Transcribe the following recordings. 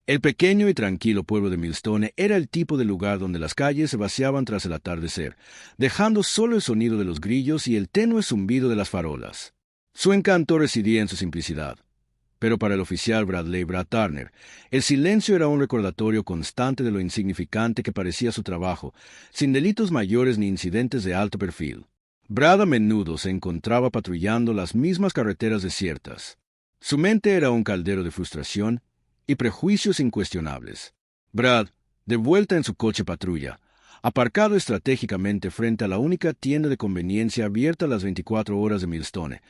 El pequeño y tranquilo pueblo de Millstone era el tipo de lugar donde las calles se vaciaban tras el atardecer, dejando solo el sonido de los grillos y el tenue zumbido de las farolas. Su encanto residía en su simplicidad. Pero para el oficial Bradley Brad Turner, el silencio era un recordatorio constante de lo insignificante que parecía su trabajo, sin delitos mayores ni incidentes de alto perfil. Brad a menudo se encontraba patrullando las mismas carreteras desiertas. Su mente era un caldero de frustración y prejuicios incuestionables. Brad, de vuelta en su coche patrulla, aparcado estratégicamente frente a la única tienda de conveniencia abierta las 24 horas de Millstone,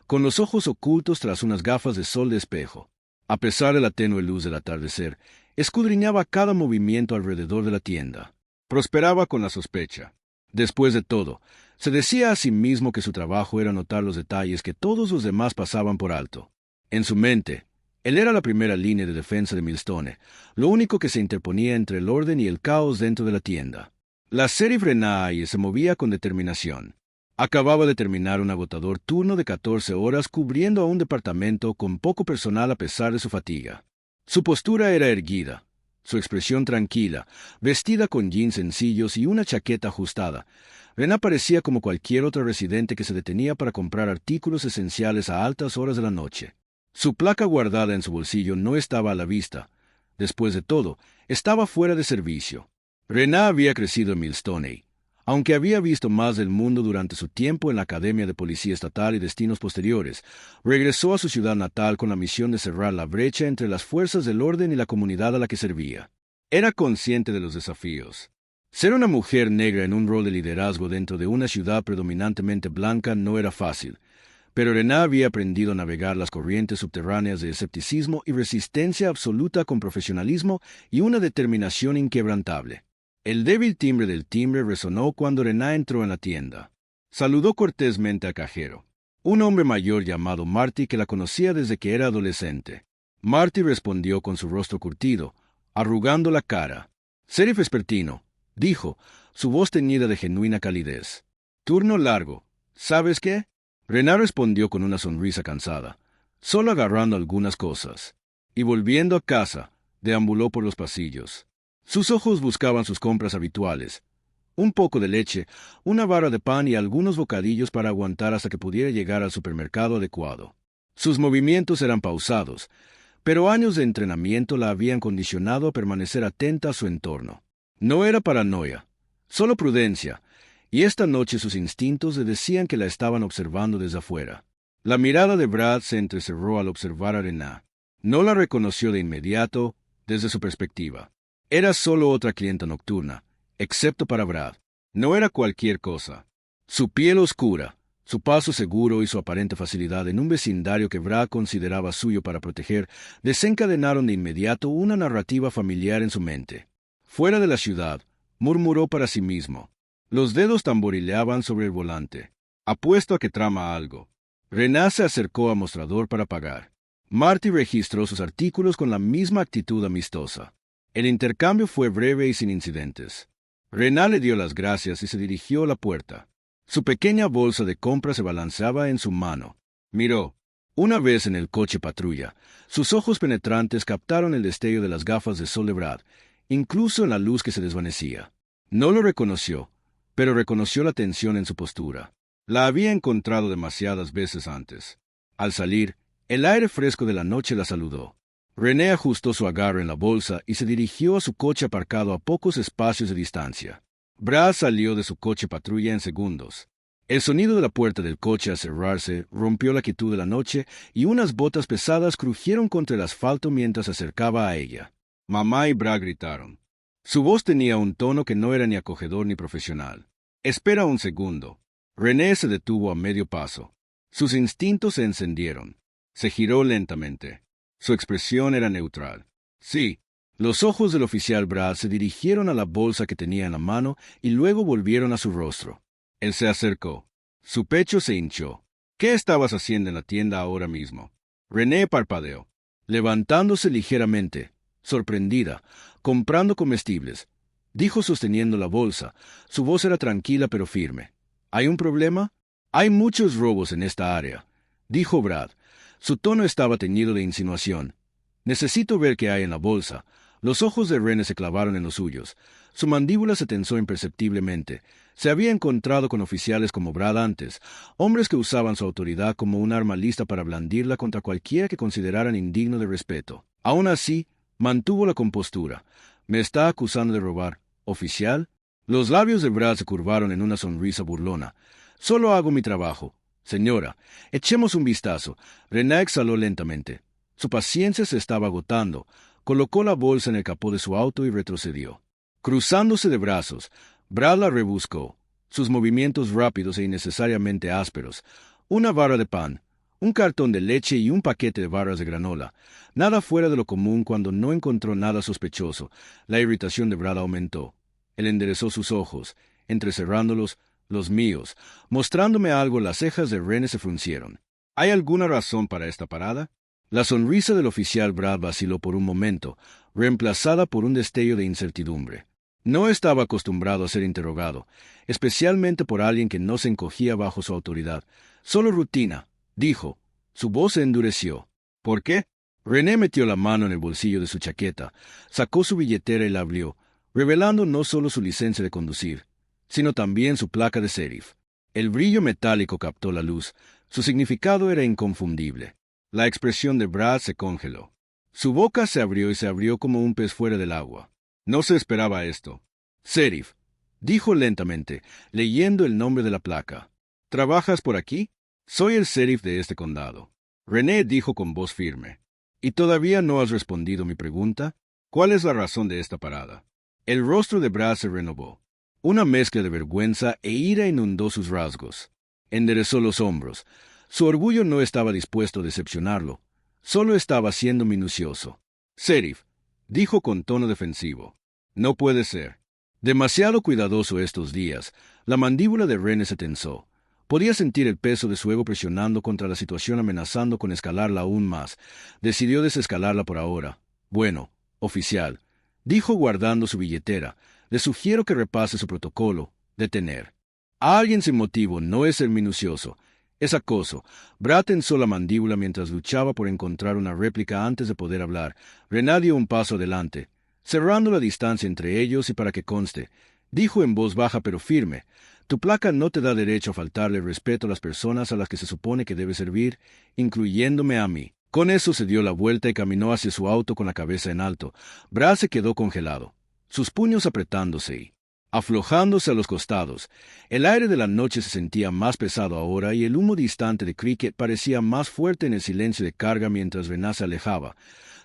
con los ojos ocultos tras unas gafas de sol de espejo. A pesar de la tenue luz del atardecer, escudriñaba cada movimiento alrededor de la tienda. Prosperaba con la sospecha. Después de todo, se decía a sí mismo que su trabajo era notar los detalles que todos los demás pasaban por alto. En su mente, él era la primera línea de defensa de Millstone, lo único que se interponía entre el orden y el caos dentro de la tienda. La sheriff Renee se movía con determinación. Acababa de terminar un agotador turno de 14 horas cubriendo a un departamento con poco personal a pesar de su fatiga. Su postura era erguida, su expresión tranquila, vestida con jeans sencillos y una chaqueta ajustada. Renee parecía como cualquier otro residente que se detenía para comprar artículos esenciales a altas horas de la noche. Su placa guardada en su bolsillo no estaba a la vista. Después de todo, estaba fuera de servicio. Renee había crecido en Millstone. Aunque había visto más del mundo durante su tiempo en la Academia de Policía Estatal y destinos posteriores, regresó a su ciudad natal con la misión de cerrar la brecha entre las fuerzas del orden y la comunidad a la que servía. Era consciente de los desafíos. Ser una mujer negra en un rol de liderazgo dentro de una ciudad predominantemente blanca no era fácil, pero Renee había aprendido a navegar las corrientes subterráneas de escepticismo y resistencia absoluta con profesionalismo y una determinación inquebrantable. El débil timbre del timbre resonó cuando Renee entró en la tienda. Saludó cortésmente al cajero, un hombre mayor llamado Marty que la conocía desde que era adolescente. Marty respondió con su rostro curtido, arrugando la cara. «Sheriff Espertino», dijo, su voz teñida de genuina calidez. «Turno largo. ¿Sabes qué?» Renee respondió con una sonrisa cansada, solo agarrando algunas cosas. Y volviendo a casa, deambuló por los pasillos. Sus ojos buscaban sus compras habituales. Un poco de leche, una barra de pan y algunos bocadillos para aguantar hasta que pudiera llegar al supermercado adecuado. Sus movimientos eran pausados, pero años de entrenamiento la habían condicionado a permanecer atenta a su entorno. No era paranoia, solo prudencia, y esta noche sus instintos le decían que la estaban observando desde afuera. La mirada de Brad se entrecerró al observar a Renee. No la reconoció de inmediato desde su perspectiva. Era solo otra clienta nocturna, excepto para Brad. No era cualquier cosa. Su piel oscura, su paso seguro y su aparente facilidad en un vecindario que Brad consideraba suyo para proteger, desencadenaron de inmediato una narrativa familiar en su mente. Fuera de la ciudad, murmuró para sí mismo. Los dedos tamborileaban sobre el volante. Apuesto a que trama algo. Renee se acercó al mostrador para pagar. Marty registró sus artículos con la misma actitud amistosa. El intercambio fue breve y sin incidentes. Renee le dio las gracias y se dirigió a la puerta. Su pequeña bolsa de compra se balanceaba en su mano. Miró. Una vez en el coche patrulla, sus ojos penetrantes captaron el destello de las gafas de sol de Brad, incluso en la luz que se desvanecía. No lo reconoció, pero reconoció la tensión en su postura. La había encontrado demasiadas veces antes. Al salir, el aire fresco de la noche la saludó. Renee ajustó su agarre en la bolsa y se dirigió a su coche aparcado a pocos espacios de distancia. Brad salió de su coche patrulla en segundos. El sonido de la puerta del coche al cerrarse rompió la quietud de la noche y unas botas pesadas crujieron contra el asfalto mientras se acercaba a ella. Mamá y Brad gritaron. Su voz tenía un tono que no era ni acogedor ni profesional. «Espera un segundo». Renee se detuvo a medio paso. Sus instintos se encendieron. Se giró lentamente. Su expresión era neutral. Sí. Los ojos del oficial Brad se dirigieron a la bolsa que tenía en la mano y luego volvieron a su rostro. Él se acercó. Su pecho se hinchó. «¿Qué estabas haciendo en la tienda ahora mismo?» Renee parpadeó, levantándose ligeramente, sorprendida, comprando comestibles. Dijo sosteniendo la bolsa. Su voz era tranquila pero firme. «¿Hay un problema?» «Hay muchos robos en esta área», dijo Brad. Su tono estaba teñido de insinuación. Necesito ver qué hay en la bolsa. Los ojos de René se clavaron en los suyos. Su mandíbula se tensó imperceptiblemente. Se había encontrado con oficiales como Brad antes, hombres que usaban su autoridad como un arma lista para blandirla contra cualquiera que consideraran indigno de respeto. Aún así, mantuvo la compostura. ¿Me está acusando de robar, oficial? Los labios de Brad se curvaron en una sonrisa burlona. Solo hago mi trabajo. Señora, echemos un vistazo. René exhaló lentamente. Su paciencia se estaba agotando. Colocó la bolsa en el capó de su auto y retrocedió. Cruzándose de brazos, Brad la rebuscó, sus movimientos rápidos e innecesariamente ásperos. Una barra de pan, un cartón de leche y un paquete de barras de granola. Nada fuera de lo común cuando no encontró nada sospechoso. La irritación de Brad aumentó. Él enderezó sus ojos, entrecerrándolos, los míos. Mostrándome algo, las cejas de René se fruncieron. ¿Hay alguna razón para esta parada? La sonrisa del oficial Brad vaciló por un momento, reemplazada por un destello de incertidumbre. No estaba acostumbrado a ser interrogado, especialmente por alguien que no se encogía bajo su autoridad. Solo rutina, dijo. Su voz se endureció. ¿Por qué? René metió la mano en el bolsillo de su chaqueta, sacó su billetera y la abrió, revelando no solo su licencia de conducir, sino también su placa de sheriff. El brillo metálico captó la luz. Su significado era inconfundible. La expresión de Brad se congeló. Su boca se abrió como un pez fuera del agua. No se esperaba esto. Sheriff, dijo lentamente, leyendo el nombre de la placa. ¿Trabajas por aquí? Soy el sheriff de este condado. René dijo con voz firme. ¿Y todavía no has respondido mi pregunta? ¿Cuál es la razón de esta parada? El rostro de Brad se renovó. Una mezcla de vergüenza e ira inundó sus rasgos. Enderezó los hombros. Su orgullo no estaba dispuesto a decepcionarlo. Solo estaba siendo minucioso. Sheriff, dijo con tono defensivo. No puede ser. Demasiado cuidadoso estos días. La mandíbula de René se tensó. Podía sentir el peso de su ego presionando contra la situación, amenazando con escalarla aún más. Decidió desescalarla por ahora. Bueno, oficial, dijo guardando su billetera. Le sugiero que repase su protocolo. Detener. A alguien sin motivo no es ser minucioso. Es acoso. Brad tensó la mandíbula mientras luchaba por encontrar una réplica antes de poder hablar. René dio un paso adelante, cerrando la distancia entre ellos y para que conste, dijo en voz baja pero firme, tu placa no te da derecho a faltarle respeto a las personas a las que se supone que debe servir, incluyéndome a mí. Con eso se dio la vuelta y caminó hacia su auto con la cabeza en alto. Brad se quedó congelado, sus puños apretándose y aflojándose a los costados. El aire de la noche se sentía más pesado ahora y el humo distante de Cricket parecía más fuerte en el silencio de carga mientras René se alejaba.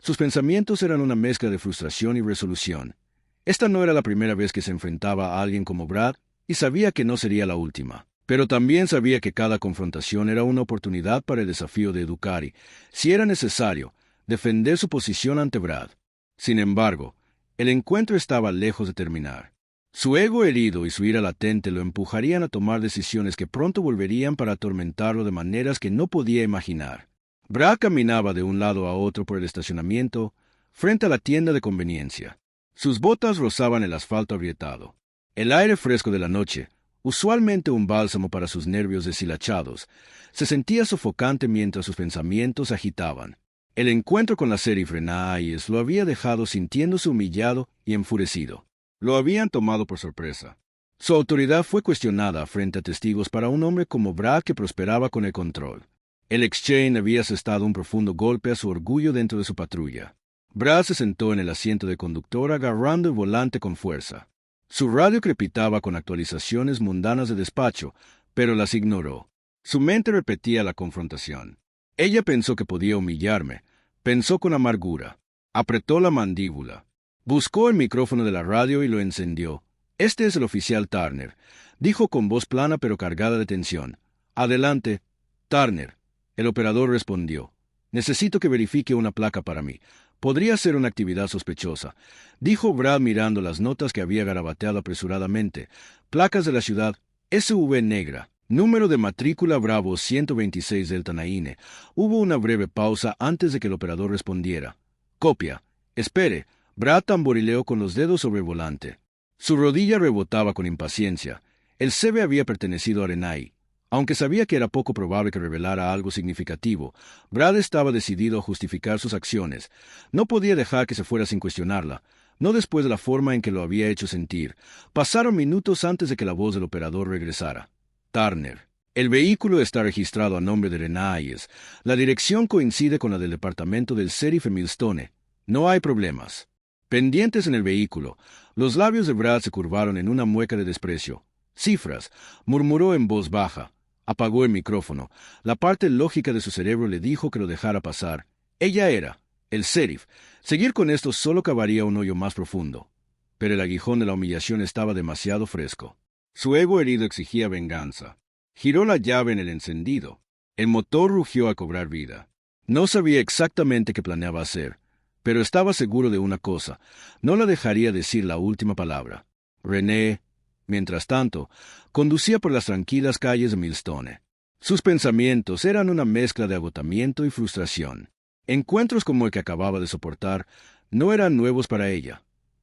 Sus pensamientos eran una mezcla de frustración y resolución. Esta no era la primera vez que se enfrentaba a alguien como Brad, y sabía que no sería la última. Pero también sabía que cada confrontación era una oportunidad para el desafío de educar y, si era necesario, defender su posición ante Brad. Sin embargo, el encuentro estaba lejos de terminar. Su ego herido y su ira latente lo empujarían a tomar decisiones que pronto volverían para atormentarlo de maneras que no podía imaginar. Brad caminaba de un lado a otro por el estacionamiento, frente a la tienda de conveniencia. Sus botas rozaban el asfalto agrietado. El aire fresco de la noche, usualmente un bálsamo para sus nervios deshilachados, se sentía sofocante mientras sus pensamientos se agitaban. El encuentro con la sheriff René Hayes lo había dejado sintiéndose humillado y enfurecido. Lo habían tomado por sorpresa. Su autoridad fue cuestionada frente a testigos para un hombre como Brad que prosperaba con el control. El exchange había asestado un profundo golpe a su orgullo dentro de su patrulla. Brad se sentó en el asiento de conductor agarrando el volante con fuerza. Su radio crepitaba con actualizaciones mundanas de despacho, pero las ignoró. Su mente repetía la confrontación. Ella pensó que podía humillarme. Pensó con amargura. Apretó la mandíbula. Buscó el micrófono de la radio y lo encendió. Este es el oficial Turner, dijo con voz plana pero cargada de tensión. Adelante, Turner. El operador respondió. Necesito que verifique una placa para mí. Podría ser una actividad sospechosa, dijo Brad mirando las notas que había garabateado apresuradamente. Placas de la ciudad, SV negra, número de matrícula Bravo 126 Delta Naine. Hubo una breve pausa antes de que el operador respondiera. Copia. Espere. Brad tamborileó con los dedos sobre el volante. Su rodilla rebotaba con impaciencia. El CV había pertenecido a René. Aunque sabía que era poco probable que revelara algo significativo, Brad estaba decidido a justificar sus acciones. No podía dejar que se fuera sin cuestionarla, no después de la forma en que lo había hecho sentir. Pasaron minutos antes de que la voz del operador regresara. Turner. El vehículo está registrado a nombre de Renee Hayes. La dirección coincide con la del departamento del sheriff en Millstone. No hay problemas. Pendientes en el vehículo, los labios de Brad se curvaron en una mueca de desprecio. Cifras, murmuró en voz baja. Apagó el micrófono. La parte lógica de su cerebro le dijo que lo dejara pasar. Ella era el sheriff. Seguir con esto solo cavaría un hoyo más profundo. Pero el aguijón de la humillación estaba demasiado fresco. Su ego herido exigía venganza. Giró la llave en el encendido. El motor rugió a cobrar vida. No sabía exactamente qué planeaba hacer, pero estaba seguro de una cosa: no la dejaría decir la última palabra. Renee, mientras tanto, conducía por las tranquilas calles de Millstone. Sus pensamientos eran una mezcla de agotamiento y frustración. Encuentros como el que acababa de soportar no eran nuevos para ella,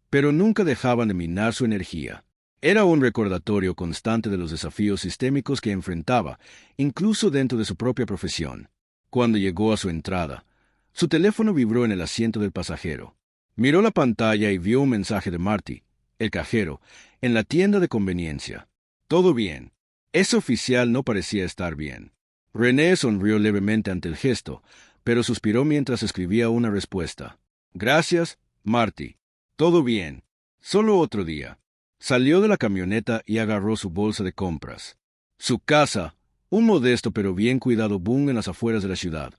pero nunca dejaban de minar su energía. Era un recordatorio constante de los desafíos sistémicos que enfrentaba, incluso dentro de su propia profesión. Cuando llegó a su entrada, su teléfono vibró en el asiento del pasajero. Miró la pantalla y vio un mensaje de Marty, el cajero, en la tienda de conveniencia. Todo bien. Ese oficial no parecía estar bien. Renee sonrió levemente ante el gesto, pero suspiró mientras escribía una respuesta. Gracias, Marty. Todo bien. Solo otro día. Salió de la camioneta y agarró su bolsa de compras. Su casa, un modesto pero bien cuidado bungalow en las afueras de la ciudad,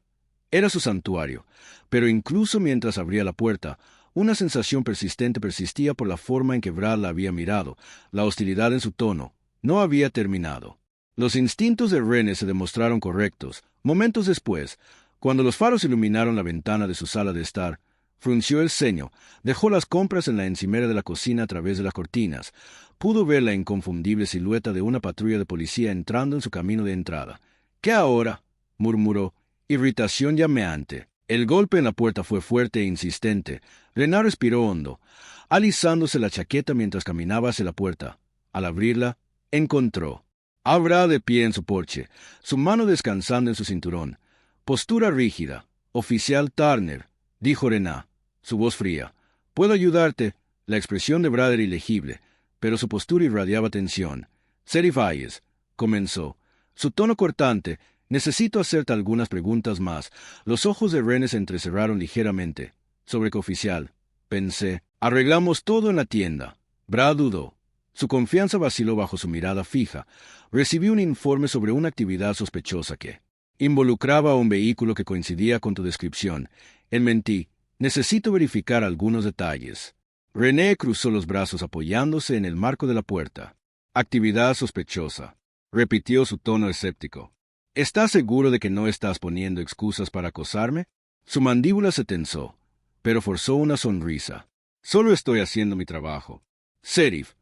era su santuario, pero incluso mientras abría la puerta, una sensación persistente persistía por la forma en que Brad la había mirado. La hostilidad en su tono no había terminado. Los instintos de Renee se demostraron correctos. Momentos después, cuando los faros iluminaron la ventana de su sala de estar, frunció el ceño, dejó las compras en la encimera de la cocina a través de las cortinas. Pudo ver la inconfundible silueta de una patrulla de policía entrando en su camino de entrada. ¿Qué ahora?, murmuró, irritación llameante. El golpe en la puerta fue fuerte e insistente. Renee respiró hondo, alisándose la chaqueta mientras caminaba hacia la puerta. Al abrirla, encontró a Brad de pie en su porche, su mano descansando en su cinturón. Postura rígida. Oficial Turner, dijo Renee, su voz fría. ¿Puedo ayudarte? La expresión de Brad era ilegible, pero su postura irradiaba tensión. Sheriff Hayes, comenzó. Su tono cortante. Necesito hacerte algunas preguntas más. Los ojos de Renee se entrecerraron ligeramente. ¿Sobre qué oficial? Pensé. Arreglamos todo en la tienda. Brad dudó. Su confianza vaciló bajo su mirada fija. Recibí un informe sobre una actividad sospechosa que involucraba a un vehículo que coincidía con tu descripción. Mentí. Necesito verificar algunos detalles. Renee cruzó los brazos apoyándose en el marco de la puerta. Actividad sospechosa. Repitió su tono escéptico. ¿Estás seguro de que no estás poniendo excusas para acosarme? Su mandíbula se tensó, pero forzó una sonrisa. Solo estoy haciendo mi trabajo. Sheriff,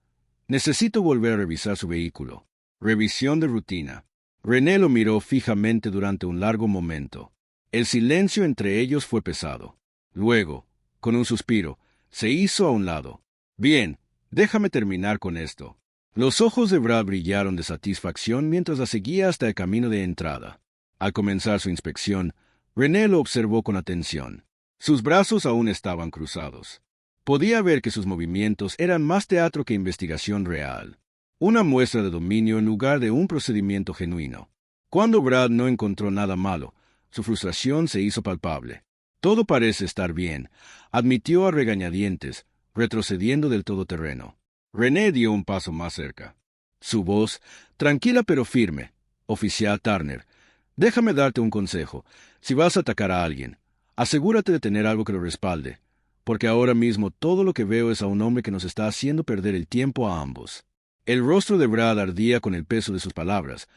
necesito volver a revisar su vehículo. Revisión de rutina. Renee lo miró fijamente durante un largo momento. El silencio entre ellos fue pesado. Luego, con un suspiro, se hizo a un lado. Bien, déjame terminar con esto. Los ojos de Brad brillaron de satisfacción mientras la seguía hasta el camino de entrada. Al comenzar su inspección, Renee lo observó con atención. Sus brazos aún estaban cruzados. Podía ver que sus movimientos eran más teatro que investigación real. Una muestra de dominio en lugar de un procedimiento genuino. Cuando Brad no encontró nada malo, su frustración se hizo palpable. Todo parece estar bien, admitió a regañadientes, retrocediendo del todoterreno. Renee dio un paso más cerca. Su voz, tranquila pero firme. Oficial Turner, déjame darte un consejo. Si vas a atacar a alguien, asegúrate de tener algo que lo respalde, porque ahora mismo todo lo que veo es a un hombre que nos está haciendo perder el tiempo a ambos. El rostro de Brad ardía con el peso de sus palabras,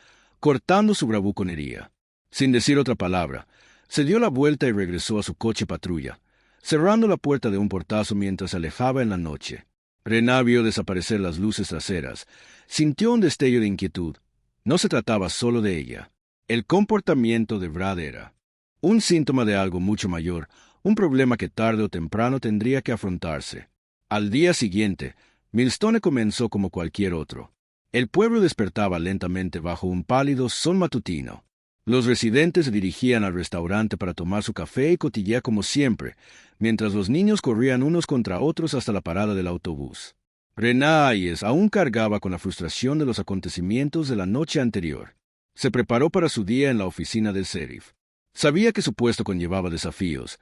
cortando su bravuconería. Sin decir otra palabra, se dio la vuelta y regresó a su coche patrulla, cerrando la puerta de un portazo mientras se alejaba en la noche. Renee vio desaparecer las luces traseras. Sintió un destello de inquietud. No se trataba solo de ella. El comportamiento de Brad era un síntoma de algo mucho mayor, un problema que tarde o temprano tendría que afrontarse. Al día siguiente, Millstone comenzó como cualquier otro. El pueblo despertaba lentamente bajo un pálido sol matutino. Los residentes se dirigían al restaurante para tomar su café y cotillear como siempre, mientras los niños corrían unos contra otros hasta la parada del autobús. Rená Hayes aún cargaba con la frustración de los acontecimientos de la noche anterior. Se preparó para su día en la oficina del sheriff. Sabía que su puesto conllevaba desafíos,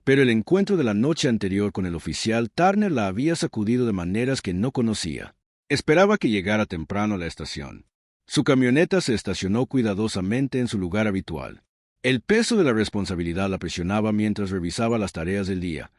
pero el encuentro de la noche anterior con el oficial Turner la había sacudido de maneras que no conocía. Esperaba que llegara temprano a la estación. Su camioneta se estacionó cuidadosamente en su lugar habitual. El peso de la responsabilidad la presionaba mientras revisaba las tareas del día,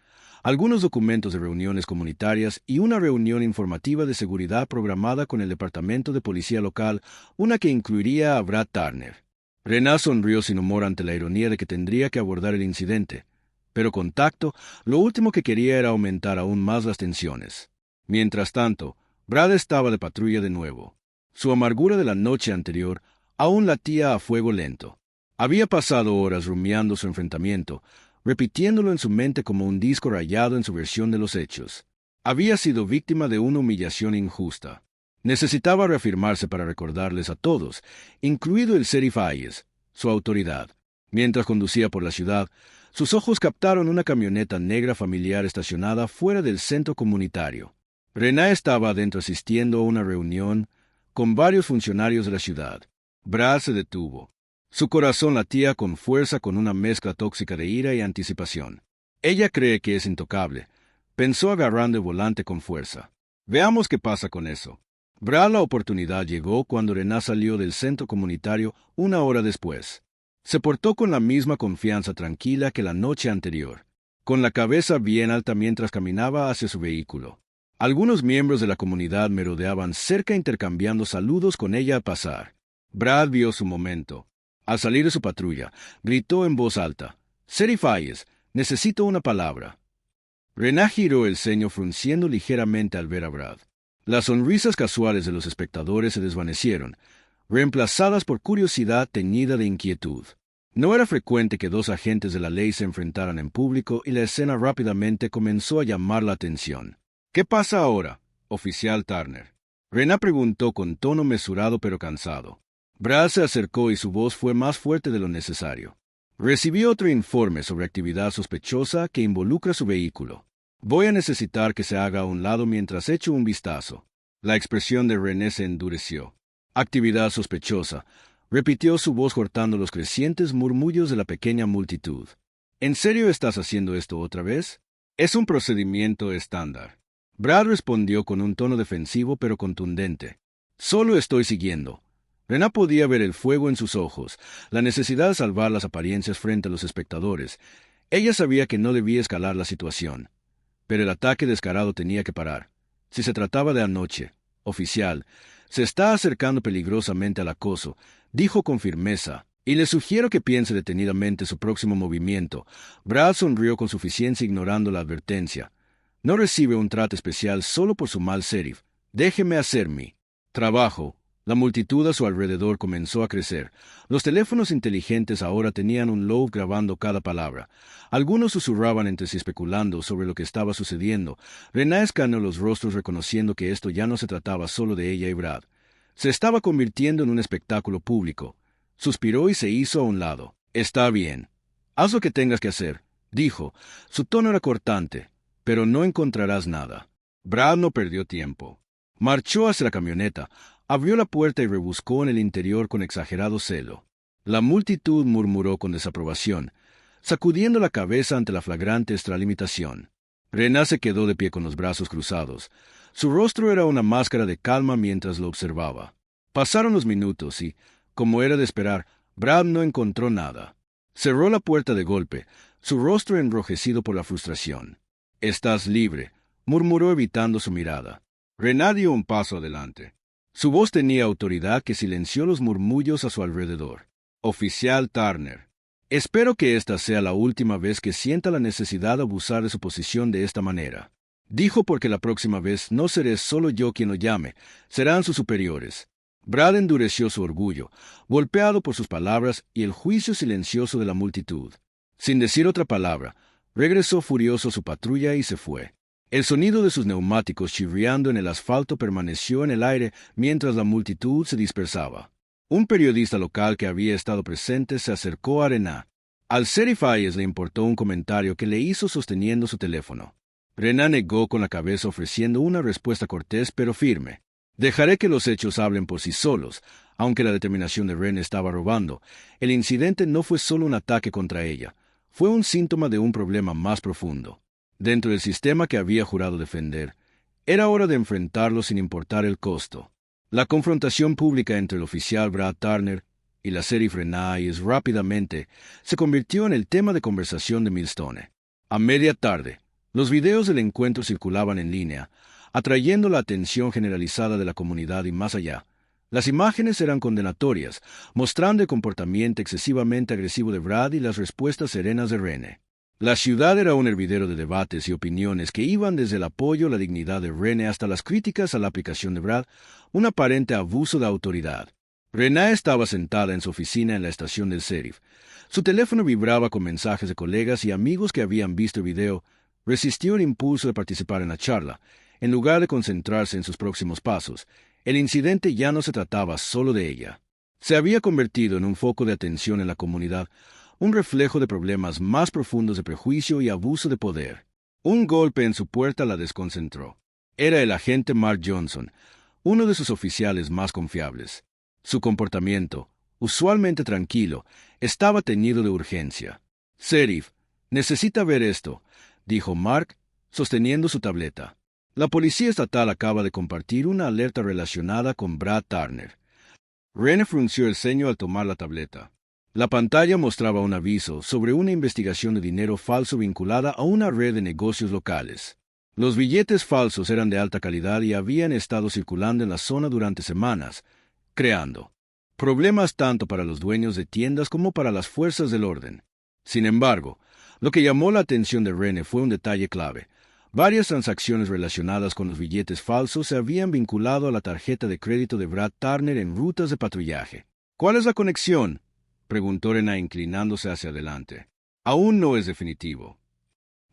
algunos documentos de reuniones comunitarias y una reunión informativa de seguridad programada con el Departamento de Policía Local, una que incluiría a Brad Turner. Rená sonrió sin humor ante la ironía de que tendría que abordar el incidente, pero con tacto, lo último que quería era aumentar aún más las tensiones. Mientras tanto, Brad estaba de patrulla de nuevo. Su amargura de la noche anterior aún latía a fuego lento. Había pasado horas rumiando su enfrentamiento, repitiéndolo en su mente como un disco rayado en su versión de los hechos. Había sido víctima de una humillación injusta. Necesitaba reafirmarse para recordarles a todos, incluido el sheriff Hayes, su autoridad. Mientras conducía por la ciudad, sus ojos captaron una camioneta negra familiar estacionada fuera del centro comunitario. Rená estaba adentro asistiendo a una reunión con varios funcionarios de la ciudad. Brad se detuvo. Su corazón latía con fuerza con una mezcla tóxica de ira y anticipación. Ella cree que es intocable, pensó agarrando el volante con fuerza. Veamos qué pasa con eso. Brad, la oportunidad llegó cuando Rená salió del centro comunitario una hora después. Se portó con la misma confianza tranquila que la noche anterior, con la cabeza bien alta mientras caminaba hacia su vehículo. Algunos miembros de la comunidad merodeaban cerca intercambiando saludos con ella al pasar. Brad vio su momento. Al salir de su patrulla, gritó en voz alta: «Sheriff Hayes, necesito una palabra». Rená giró el ceño frunciendo ligeramente al ver a Brad. Las sonrisas casuales de los espectadores se desvanecieron, reemplazadas por curiosidad teñida de inquietud. No era frecuente que dos agentes de la ley se enfrentaran en público y la escena rápidamente comenzó a llamar la atención. «¿Qué pasa ahora, oficial Turner?», Rená preguntó con tono mesurado pero cansado. Brad se acercó y su voz fue más fuerte de lo necesario. «Recibí otro informe sobre actividad sospechosa que involucra su vehículo. Voy a necesitar que se haga a un lado mientras echo un vistazo». La expresión de René se endureció. «Actividad sospechosa», repitió su voz cortando los crecientes murmullos de la pequeña multitud. «¿En serio estás haciendo esto otra vez? Es un procedimiento estándar». Brad respondió con un tono defensivo pero contundente. «Solo estoy siguiendo». Rená podía ver el fuego en sus ojos, la necesidad de salvar las apariencias frente a los espectadores. Ella sabía que no debía escalar la situación, pero el ataque descarado tenía que parar. Si se trataba de anoche, oficial, se está acercando peligrosamente al acoso, dijo con firmeza, y le sugiero que piense detenidamente su próximo movimiento. Brad sonrió con suficiencia ignorando la advertencia. No recibe un trato especial solo por su mal sheriff. Déjeme hacer mi trabajo. La multitud a su alrededor comenzó a crecer. Los teléfonos inteligentes ahora tenían un loop grabando cada palabra. Algunos susurraban entre sí especulando sobre lo que estaba sucediendo. Rená escaneó los rostros reconociendo que esto ya no se trataba solo de ella y Brad. Se estaba convirtiendo en un espectáculo público. Suspiró y se hizo a un lado. «Está bien. Haz lo que tengas que hacer», dijo. Su tono era cortante, pero no encontrarás nada. Brad no perdió tiempo. Marchó hacia la camioneta, abrió la puerta y rebuscó en el interior con exagerado celo. La multitud murmuró con desaprobación, sacudiendo la cabeza ante la flagrante extralimitación. Rená se quedó de pie con los brazos cruzados. Su rostro era una máscara de calma mientras lo observaba. Pasaron los minutos y, como era de esperar, Brad no encontró nada. Cerró la puerta de golpe, su rostro enrojecido por la frustración. «Estás libre», murmuró evitando su mirada. Rená dio un paso adelante. Su voz tenía autoridad que silenció los murmullos a su alrededor. «Oficial Turner, espero que esta sea la última vez que sienta la necesidad de abusar de su posición de esta manera», dijo, «porque la próxima vez no seré solo yo quien lo llame, serán sus superiores». Brad endureció su orgullo, golpeado por sus palabras y el juicio silencioso de la multitud. Sin decir otra palabra, regresó furioso a su patrulla y se fue. El sonido de sus neumáticos chirriando en el asfalto permaneció en el aire mientras la multitud se dispersaba. Un periodista local que había estado presente se acercó a Rená. Al sheriff Hayes le importó un comentario que le hizo sosteniendo su teléfono. Rená negó con la cabeza ofreciendo una respuesta cortés pero firme. Dejaré que los hechos hablen por sí solos. Aunque la determinación de Ren estaba robando, el incidente no fue solo un ataque contra ella, fue un síntoma de un problema más profundo. Dentro del sistema que había jurado defender, era hora de enfrentarlo sin importar el costo. La confrontación pública entre el oficial Brad Turner y la sheriff Rená Hayes rápidamente se convirtió en el tema de conversación de Millstone. A media tarde, los videos del encuentro circulaban en línea, atrayendo la atención generalizada de la comunidad y más allá. Las imágenes eran condenatorias, mostrando el comportamiento excesivamente agresivo de Brad y las respuestas serenas de Rene. La ciudad era un hervidero de debates y opiniones que iban desde el apoyo a la dignidad de Rene hasta las críticas a la aplicación de Brad, un aparente abuso de autoridad. Rená estaba sentada en su oficina en la estación del sheriff. Su teléfono vibraba con mensajes de colegas y amigos que habían visto el video. Resistió el impulso de participar en la charla. En lugar de concentrarse en sus próximos pasos, el incidente ya no se trataba solo de ella. Se había convertido en un foco de atención en la comunidad, un reflejo de problemas más profundos de prejuicio y abuso de poder. Un golpe en su puerta la desconcentró. Era el agente Mark Johnson, uno de sus oficiales más confiables. Su comportamiento, usualmente tranquilo, estaba teñido de urgencia. «Sheriff, necesita ver esto», dijo Mark, sosteniendo su tableta. La policía estatal acaba de compartir una alerta relacionada con Brad Turner. Rene frunció el ceño al tomar la tableta. La pantalla mostraba un aviso sobre una investigación de dinero falso vinculada a una red de negocios locales. Los billetes falsos eran de alta calidad y habían estado circulando en la zona durante semanas, creando problemas tanto para los dueños de tiendas como para las fuerzas del orden. Sin embargo, lo que llamó la atención de Rene fue un detalle clave. Varias transacciones relacionadas con los billetes falsos se habían vinculado a la tarjeta de crédito de Brad Turner en rutas de patrullaje. «¿Cuál es la conexión?», preguntó Rená inclinándose hacia adelante. «Aún no es definitivo».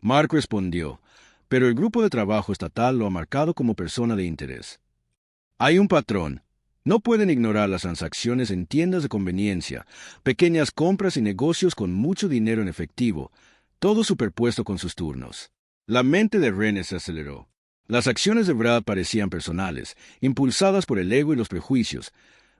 Mark respondió, pero el grupo de trabajo estatal lo ha marcado como persona de interés. «Hay un patrón. No pueden ignorar las transacciones en tiendas de conveniencia, pequeñas compras y negocios con mucho dinero en efectivo, todo superpuesto con sus turnos». La mente de Rene se aceleró. Las acciones de Brad parecían personales, impulsadas por el ego y los prejuicios,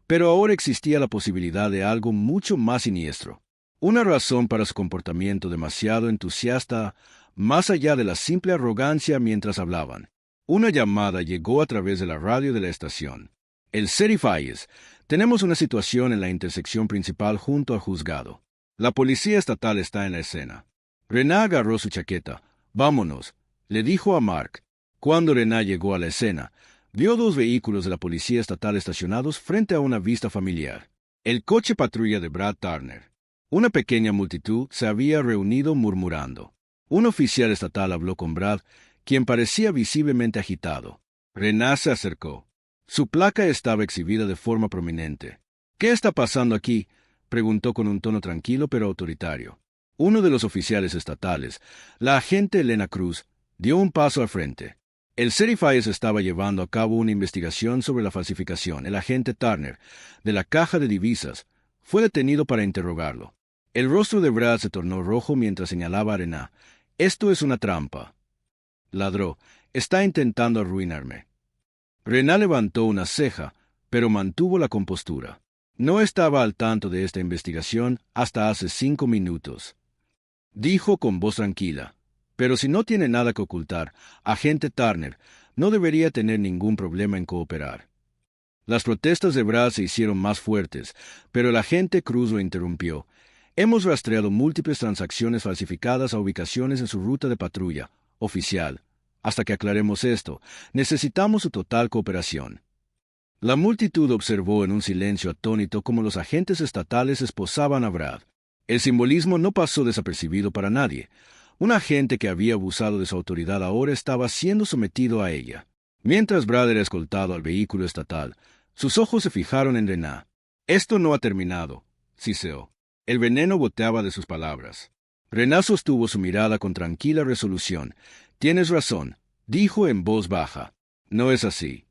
pero ahora existía la posibilidad de algo mucho más siniestro. Una razón para su comportamiento demasiado entusiasta, más allá de la simple arrogancia mientras hablaban. Una llamada llegó a través de la radio de la estación. «El sheriff Hayes, tenemos una situación en la intersección principal junto al juzgado. La policía estatal está en la escena». Rená agarró su chaqueta. «Vámonos», le dijo a Mark. Cuando Rená llegó a la escena, vio dos vehículos de la policía estatal estacionados frente a una vista familiar. El coche patrulla de Brad Turner. Una pequeña multitud se había reunido murmurando. Un oficial estatal habló con Brad, quien parecía visiblemente agitado. Rená se acercó. Su placa estaba exhibida de forma prominente. «¿Qué está pasando aquí?», preguntó con un tono tranquilo pero autoritario. Uno de los oficiales estatales, la agente Elena Cruz, dio un paso al frente. El sheriff Hayes estaba llevando a cabo una investigación sobre la falsificación. El agente Turner, de la caja de divisas, fue detenido para interrogarlo. El rostro de Brad se tornó rojo mientras señalaba a Rená. «Esto es una trampa», ladró. «Está intentando arruinarme». Rená levantó una ceja, pero mantuvo la compostura. No estaba al tanto de esta investigación hasta hace 5 minutos. Dijo con voz tranquila, «Pero si no tiene nada que ocultar, agente Turner, no debería tener ningún problema en cooperar». Las protestas de Brad se hicieron más fuertes, pero el agente Cruz lo interrumpió. «Hemos rastreado múltiples transacciones falsificadas a ubicaciones en su ruta de patrulla, oficial. Hasta que aclaremos esto, necesitamos su total cooperación». La multitud observó en un silencio atónito cómo los agentes estatales esposaban a Brad. El simbolismo no pasó desapercibido para nadie. Un agente que había abusado de su autoridad ahora estaba siendo sometido a ella. Mientras Brad era escoltado al vehículo estatal, sus ojos se fijaron en Rená. «Esto no ha terminado», siseó. El veneno goteaba de sus palabras. Rená sostuvo su mirada con tranquila resolución. «Tienes razón», dijo en voz baja. No es así.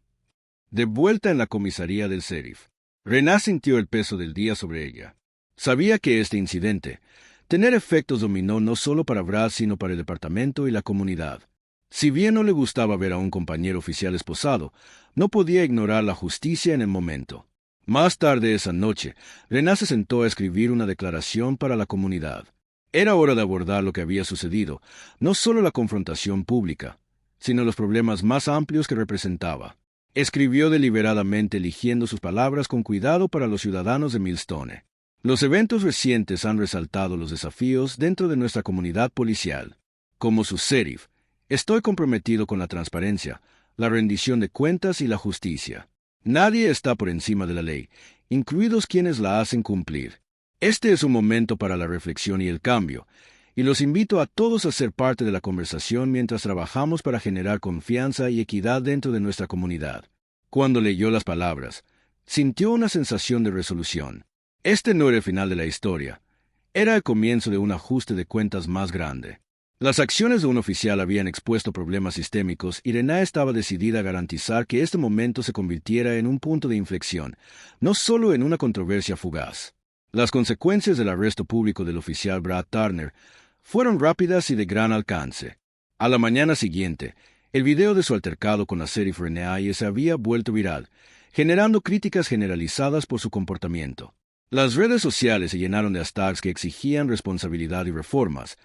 De vuelta en la comisaría del sheriff, Renée sintió el peso del día sobre ella. Sabía que este incidente tener efectos dominó no solo para Brad, sino para el departamento y la comunidad. Si bien no le gustaba ver a un compañero oficial esposado, no podía ignorar la justicia en el momento. Más tarde esa noche, Renée se sentó a escribir una declaración para la comunidad. Era hora de abordar lo que había sucedido, no solo la confrontación pública, sino los problemas más amplios que representaba. Escribió deliberadamente, eligiendo sus palabras con cuidado para los ciudadanos de Millstone. Los eventos recientes han resaltado los desafíos dentro de nuestra comunidad policial. Como su sheriff, estoy comprometido con la transparencia, la rendición de cuentas y la justicia. Nadie está por encima de la ley, incluidos quienes la hacen cumplir. Este es un momento para la reflexión y el cambio, y los invito a todos a ser parte de la conversación mientras trabajamos para generar confianza y equidad dentro de nuestra comunidad. Cuando leyó las palabras, sintió una sensación de resolución. Este no era el final de la historia, era el comienzo de un ajuste de cuentas más grande. Las acciones de un oficial habían expuesto problemas sistémicos y Renée estaba decidida a garantizar que este momento se convirtiera en un punto de inflexión, no solo en una controversia fugaz. Las consecuencias del arresto público del oficial Brad Turner fueron rápidas y de gran alcance. A la mañana siguiente, el video de su altercado con la sheriff Renée se había vuelto viral, generando críticas generalizadas por su comportamiento. Las redes sociales se llenaron de hashtags que exigían responsabilidad y reformas,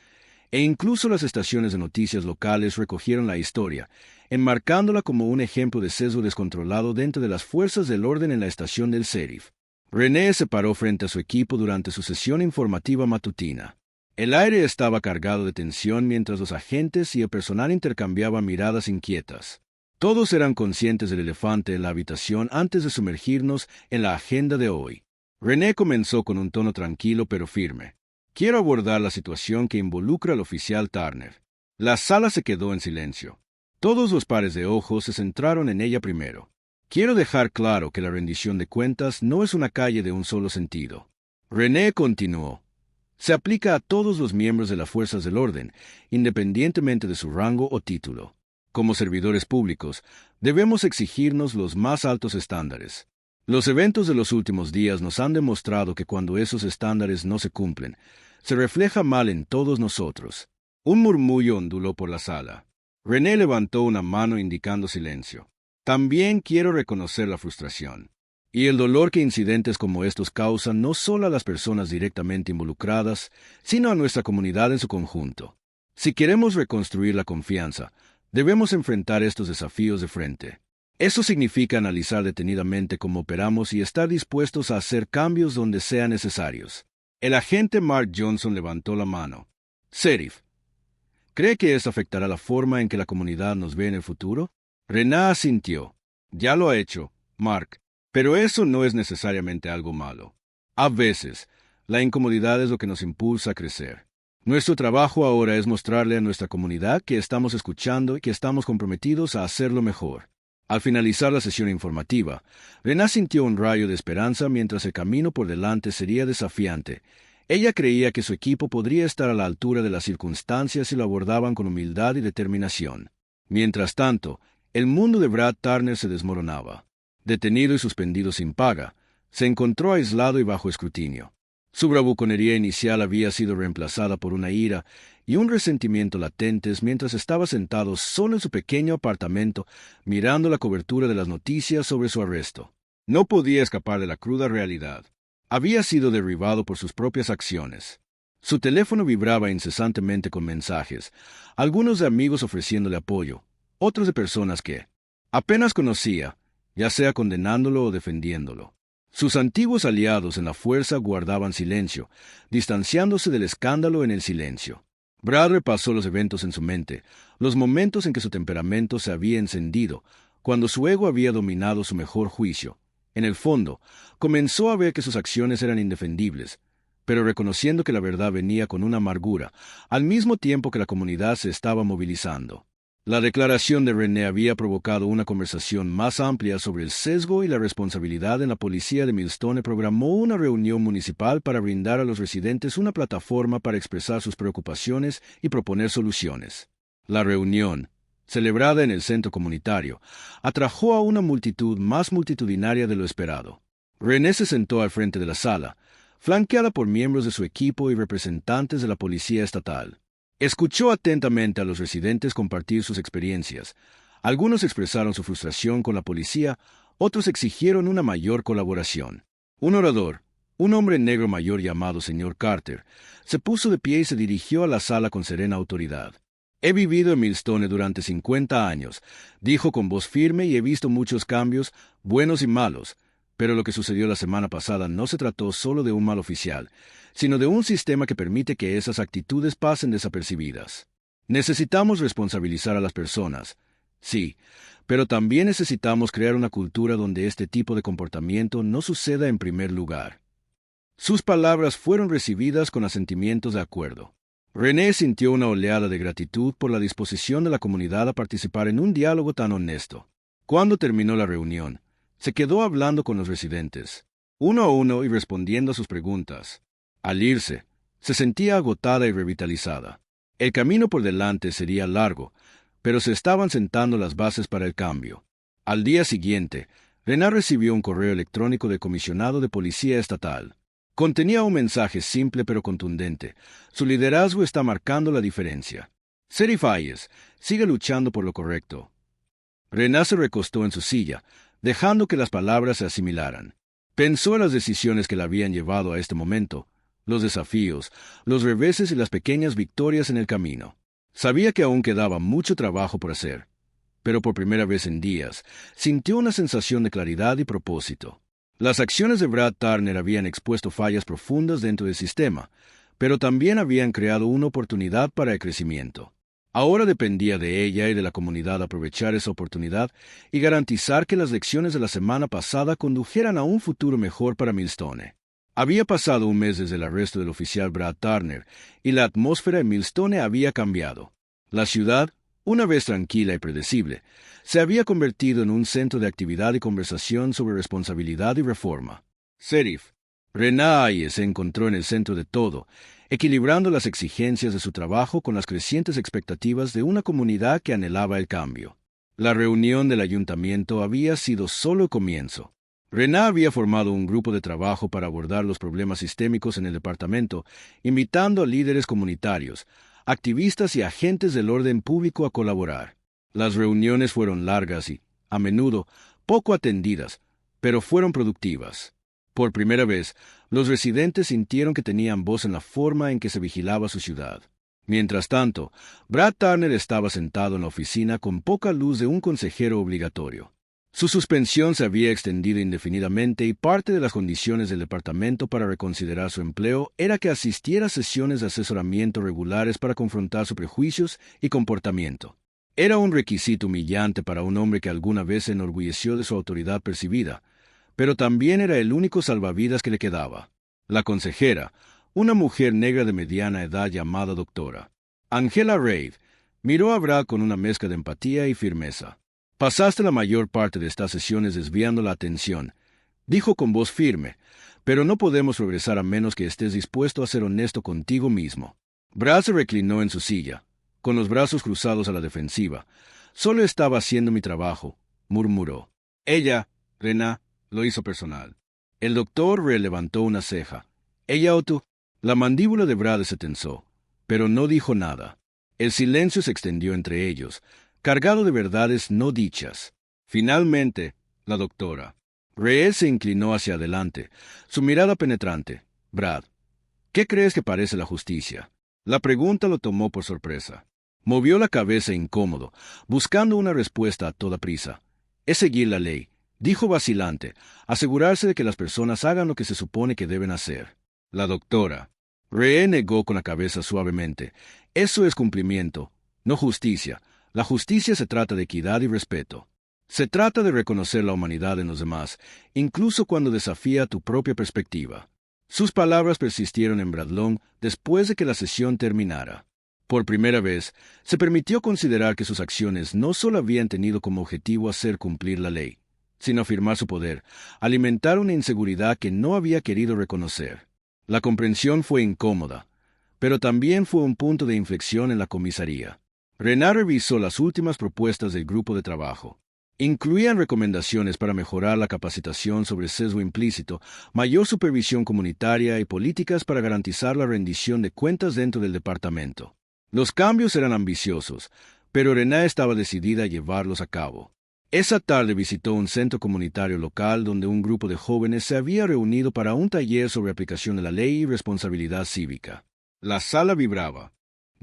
e incluso las estaciones de noticias locales recogieron la historia, enmarcándola como un ejemplo de sesgo descontrolado dentro de las fuerzas del orden en la estación del sheriff. Renée se paró frente a su equipo durante su sesión informativa matutina. El aire estaba cargado de tensión mientras los agentes y el personal intercambiaban miradas inquietas. Todos eran conscientes del elefante en la habitación antes de sumergirnos en la agenda de hoy. Renée comenzó con un tono tranquilo pero firme. Quiero abordar la situación que involucra al oficial Turner. La sala se quedó en silencio. Todos los pares de ojos se centraron en ella primero. Quiero dejar claro que la rendición de cuentas no es una calle de un solo sentido. Renée continuó. Se aplica a todos los miembros de las fuerzas del orden, independientemente de su rango o título. Como servidores públicos, debemos exigirnos los más altos estándares. Los eventos de los últimos días nos han demostrado que cuando esos estándares no se cumplen, se refleja mal en todos nosotros. Un murmullo onduló por la sala. Renée levantó una mano indicando silencio. También quiero reconocer la frustración y el dolor que incidentes como estos causan no solo a las personas directamente involucradas, sino a nuestra comunidad en su conjunto. Si queremos reconstruir la confianza, debemos enfrentar estos desafíos de frente. Eso significa analizar detenidamente cómo operamos y estar dispuestos a hacer cambios donde sean necesarios. El agente Mark Johnson levantó la mano. Sheriff, ¿cree que eso afectará la forma en que la comunidad nos ve en el futuro? Renée asintió. Ya lo ha hecho, Mark, pero eso no es necesariamente algo malo. A veces, la incomodidad es lo que nos impulsa a crecer. Nuestro trabajo ahora es mostrarle a nuestra comunidad que estamos escuchando y que estamos comprometidos a hacerlo mejor. Al finalizar la sesión informativa, Renée sintió un rayo de esperanza mientras el camino por delante sería desafiante. Ella creía que su equipo podría estar a la altura de las circunstancias si lo abordaban con humildad y determinación. Mientras tanto, el mundo de Brad Turner se desmoronaba. Detenido y suspendido sin paga, se encontró aislado y bajo escrutinio. Su bravuconería inicial había sido reemplazada por una ira y un resentimiento latentes mientras estaba sentado solo en su pequeño apartamento mirando la cobertura de las noticias sobre su arresto. No podía escapar de la cruda realidad. Había sido derribado por sus propias acciones. Su teléfono vibraba incesantemente con mensajes, algunos de amigos ofreciéndole apoyo, otros de personas que apenas conocía, ya sea condenándolo o defendiéndolo. Sus antiguos aliados en la fuerza guardaban silencio, distanciándose del escándalo en el silencio. Brad repasó los eventos en su mente, los momentos en que su temperamento se había encendido, cuando su ego había dominado su mejor juicio. En el fondo, comenzó a ver que sus acciones eran indefendibles, pero reconociendo que la verdad venía con una amargura, al mismo tiempo que la comunidad se estaba movilizando. La declaración de Renée había provocado una conversación más amplia sobre el sesgo y la responsabilidad en la policía de Millstone. Programó una reunión municipal para brindar a los residentes una plataforma para expresar sus preocupaciones y proponer soluciones. La reunión, celebrada en el centro comunitario, atrajo a una multitud más multitudinaria de lo esperado. René se sentó al frente de la sala, flanqueada por miembros de su equipo y representantes de la policía estatal. Escuchó atentamente a los residentes compartir sus experiencias. Algunos expresaron su frustración con la policía, otros exigieron una mayor colaboración. Un orador, un hombre negro mayor llamado señor Carter, se puso de pie y se dirigió a la sala con serena autoridad. He vivido en Millstone durante 50 años, dijo con voz firme, y he visto muchos cambios, buenos y malos, pero lo que sucedió la semana pasada no se trató solo de un mal oficial, sino de un sistema que permite que esas actitudes pasen desapercibidas. Necesitamos responsabilizar a las personas, sí, pero también necesitamos crear una cultura donde este tipo de comportamiento no suceda en primer lugar. Sus palabras fueron recibidas con asentimientos de acuerdo. René sintió una oleada de gratitud por la disposición de la comunidad a participar en un diálogo tan honesto. Cuando terminó la reunión, se quedó hablando con los residentes, uno a uno y respondiendo a sus preguntas. Al irse, se sentía agotada y revitalizada. El camino por delante sería largo, pero se estaban sentando las bases para el cambio. Al día siguiente, René recibió un correo electrónico del comisionado de policía estatal. Contenía un mensaje simple pero contundente. Su liderazgo está marcando la diferencia. Sheriff Hayes, sigue luchando por lo correcto. René se recostó en su silla, dejando que las palabras se asimilaran. Pensó en las decisiones que la habían llevado a este momento, los desafíos, los reveses y las pequeñas victorias en el camino. Sabía que aún quedaba mucho trabajo por hacer, pero por primera vez en días, sintió una sensación de claridad y propósito. Las acciones de Brad Turner habían expuesto fallas profundas dentro del sistema, pero también habían creado una oportunidad para el crecimiento. Ahora dependía de ella y de la comunidad aprovechar esa oportunidad y garantizar que las lecciones de la semana pasada condujeran a un futuro mejor para Millstone. Había pasado un mes desde el arresto del oficial Brad Turner, y la atmósfera en Millstone había cambiado. La ciudad, una vez tranquila y predecible, se había convertido en un centro de actividad y conversación sobre responsabilidad y reforma. Sheriff René Hayes se encontró en el centro de todo, equilibrando las exigencias de su trabajo con las crecientes expectativas de una comunidad que anhelaba el cambio. La reunión del ayuntamiento había sido solo el comienzo. René había formado un grupo de trabajo para abordar los problemas sistémicos en el departamento, invitando a líderes comunitarios, activistas y agentes del orden público a colaborar. Las reuniones fueron largas y, a menudo, poco atendidas, pero fueron productivas. Por primera vez, los residentes sintieron que tenían voz en la forma en que se vigilaba su ciudad. Mientras tanto, Brad Turner estaba sentado en la oficina con poca luz de un consejero obligatorio. Su suspensión se había extendido indefinidamente y parte de las condiciones del departamento para reconsiderar su empleo era que asistiera a sesiones de asesoramiento regulares para confrontar sus prejuicios y comportamiento. Era un requisito humillante para un hombre que alguna vez se enorgulleció de su autoridad percibida, pero también era el único salvavidas que le quedaba. La consejera, una mujer negra de mediana edad llamada doctora Angela Reid, miró a Brad con una mezcla de empatía y firmeza. «Pasaste la mayor parte de estas sesiones desviando la atención», dijo con voz firme, «pero no podemos progresar a menos que estés dispuesto a ser honesto contigo mismo». Brad se reclinó en su silla, con los brazos cruzados a la defensiva. «Solo estaba haciendo mi trabajo», murmuró. «Ella, René, lo hizo personal». El doctor levantó una ceja. «¿Ella o tú?» La mandíbula de Brad se tensó, pero no dijo nada. El silencio se extendió entre ellos, cargado de verdades no dichas. Finalmente, la doctora Reed se inclinó hacia adelante, su mirada penetrante. «Brad, ¿qué crees que parece la justicia?» La pregunta lo tomó por sorpresa. Movió la cabeza incómodo, buscando una respuesta a toda prisa. «Es seguir la ley», dijo vacilante, «asegurarse de que las personas hagan lo que se supone que deben hacer». La doctora Reed negó con la cabeza suavemente. «Eso es cumplimiento, no justicia. La justicia se trata de equidad y respeto. Se trata de reconocer la humanidad en los demás, incluso cuando desafía tu propia perspectiva». Sus palabras persistieron en Brad Long después de que la sesión terminara. Por primera vez, se permitió considerar que sus acciones no solo habían tenido como objetivo hacer cumplir la ley, sino afirmar su poder, alimentar una inseguridad que no había querido reconocer. La comprensión fue incómoda, pero también fue un punto de inflexión en la comisaría. René revisó las últimas propuestas del grupo de trabajo. Incluían recomendaciones para mejorar la capacitación sobre sesgo implícito, mayor supervisión comunitaria y políticas para garantizar la rendición de cuentas dentro del departamento. Los cambios eran ambiciosos, pero René estaba decidida a llevarlos a cabo. Esa tarde visitó un centro comunitario local donde un grupo de jóvenes se había reunido para un taller sobre aplicación de la ley y responsabilidad cívica. La sala vibraba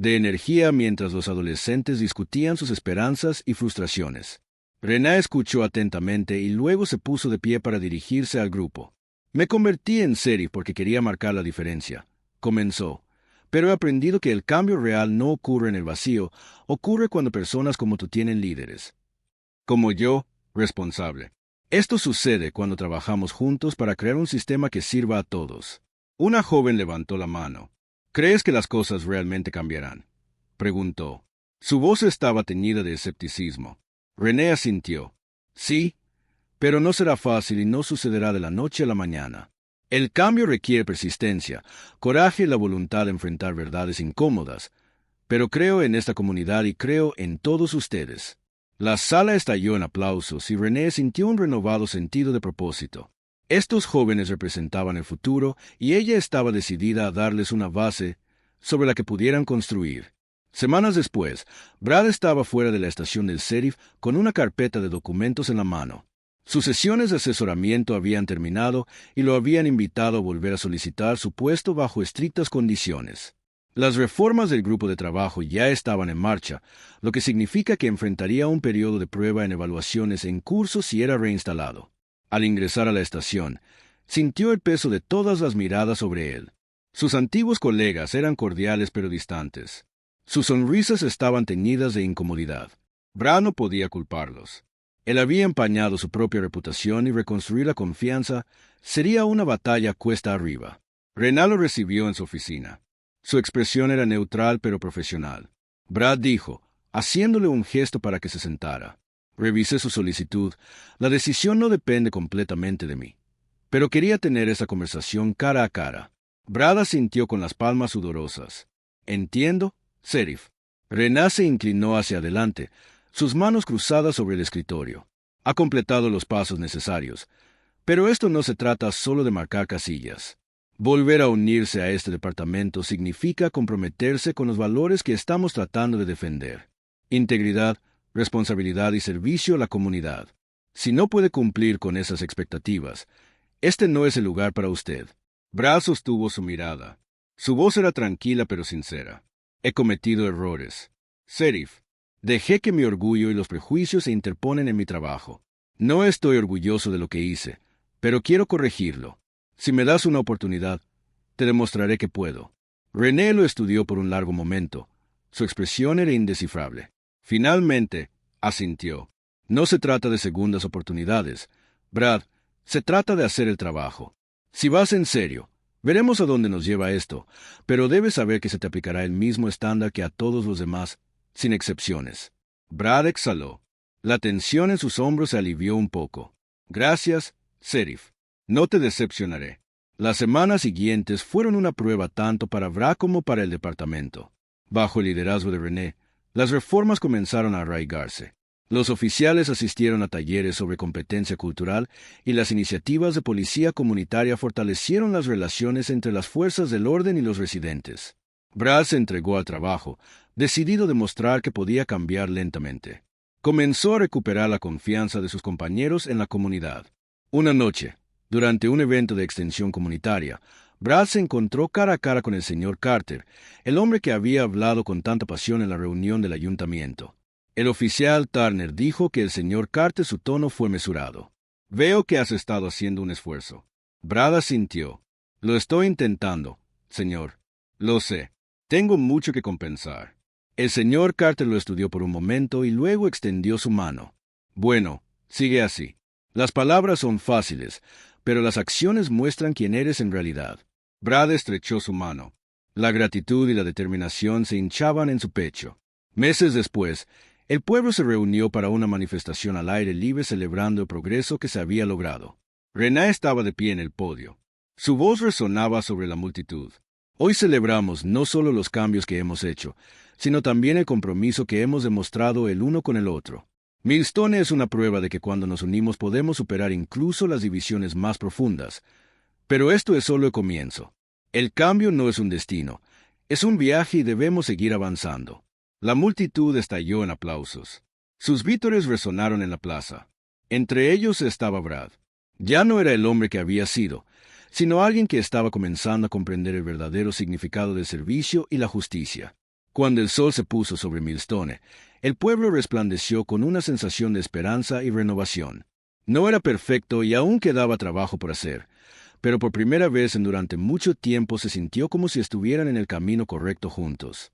de energía mientras los adolescentes discutían sus esperanzas y frustraciones. René escuchó atentamente y luego se puso de pie para dirigirse al grupo. Me convertí en sheriff porque quería marcar la diferencia, comenzó, pero he aprendido que el cambio real no ocurre en el vacío, ocurre cuando personas como tú tienen líderes. Como yo, responsable. Esto sucede cuando trabajamos juntos para crear un sistema que sirva a todos. Una joven levantó la mano. ¿Crees que las cosas realmente cambiarán?, preguntó. Su voz estaba teñida de escepticismo. René asintió. Sí, pero no será fácil y no sucederá de la noche a la mañana. El cambio requiere persistencia, coraje y la voluntad de enfrentar verdades incómodas. Pero creo en esta comunidad y creo en todos ustedes. La sala estalló en aplausos y René sintió un renovado sentido de propósito. Estos jóvenes representaban el futuro y ella estaba decidida a darles una base sobre la que pudieran construir. Semanas después, Brad estaba fuera de la estación del sheriff con una carpeta de documentos en la mano. Sus sesiones de asesoramiento habían terminado y lo habían invitado a volver a solicitar su puesto bajo estrictas condiciones. Las reformas del grupo de trabajo ya estaban en marcha, lo que significa que enfrentaría un periodo de prueba en evaluaciones en curso si era reinstalado. Al ingresar a la estación, sintió el peso de todas las miradas sobre él. Sus antiguos colegas eran cordiales pero distantes. Sus sonrisas estaban teñidas de incomodidad. Brad no podía culparlos. Él había empañado su propia reputación y reconstruir la confianza sería una batalla cuesta arriba. René lo recibió en su oficina. Su expresión era neutral pero profesional. Brad dijo, haciéndole un gesto para que se sentara. Revisé su solicitud. La decisión no depende completamente de mí. Pero quería tener esa conversación cara a cara. Brad asintió con las palmas sudorosas. Entiendo, sheriff. René se inclinó hacia adelante, sus manos cruzadas sobre el escritorio. Ha completado los pasos necesarios. Pero esto no se trata solo de marcar casillas. Volver a unirse a este departamento significa comprometerse con los valores que estamos tratando de defender. Integridad, responsabilidad y servicio a la comunidad. Si no puede cumplir con esas expectativas, este no es el lugar para usted. Brad sostuvo su mirada. Su voz era tranquila pero sincera. He cometido errores. Sheriff, dejé que mi orgullo y los prejuicios se interponen en mi trabajo. No estoy orgulloso de lo que hice, pero quiero corregirlo. Si me das una oportunidad, te demostraré que puedo. René lo estudió por un largo momento. Su expresión era indescifrable. Finalmente, asintió. No se trata de segundas oportunidades, Brad, se trata de hacer el trabajo. Si vas en serio, veremos a dónde nos lleva esto, pero debes saber que se te aplicará el mismo estándar que a todos los demás, sin excepciones. Brad exhaló. La tensión en sus hombros se alivió un poco. Gracias, sheriff. No te decepcionaré. Las semanas siguientes fueron una prueba tanto para Brad como para el departamento. Bajo el liderazgo de René, las reformas comenzaron a arraigarse. Los oficiales asistieron a talleres sobre competencia cultural y las iniciativas de policía comunitaria fortalecieron las relaciones entre las fuerzas del orden y los residentes. Brad se entregó al trabajo, decidido a demostrar que podía cambiar lentamente. Comenzó a recuperar la confianza de sus compañeros en la comunidad. Una noche, durante un evento de extensión comunitaria, Brad se encontró cara a cara con el señor Carter, el hombre que había hablado con tanta pasión en la reunión del ayuntamiento. El oficial Turner dijo que el señor Carter su tono fue mesurado. Veo que has estado haciendo un esfuerzo. Brad asintió. Lo estoy intentando, señor. Lo sé. Tengo mucho que compensar. El señor Carter lo estudió por un momento y luego extendió su mano. Bueno, sigue así. Las palabras son fáciles, pero las acciones muestran quién eres en realidad. Brad estrechó su mano. La gratitud y la determinación se hinchaban en su pecho. Meses después, el pueblo se reunió para una manifestación al aire libre celebrando el progreso que se había logrado. René estaba de pie en el podio. Su voz resonaba sobre la multitud. Hoy celebramos no solo los cambios que hemos hecho, sino también el compromiso que hemos demostrado el uno con el otro. Millstone es una prueba de que cuando nos unimos podemos superar incluso las divisiones más profundas. Pero esto es solo el comienzo. El cambio no es un destino, es un viaje y debemos seguir avanzando. La multitud estalló en aplausos. Sus vítores resonaron en la plaza. Entre ellos estaba Brad. Ya no era el hombre que había sido, sino alguien que estaba comenzando a comprender el verdadero significado del servicio y la justicia. Cuando el sol se puso sobre Millstone, el pueblo resplandeció con una sensación de esperanza y renovación. No era perfecto y aún quedaba trabajo por hacer, pero por primera vez en durante mucho tiempo se sintió como si estuvieran en el camino correcto juntos.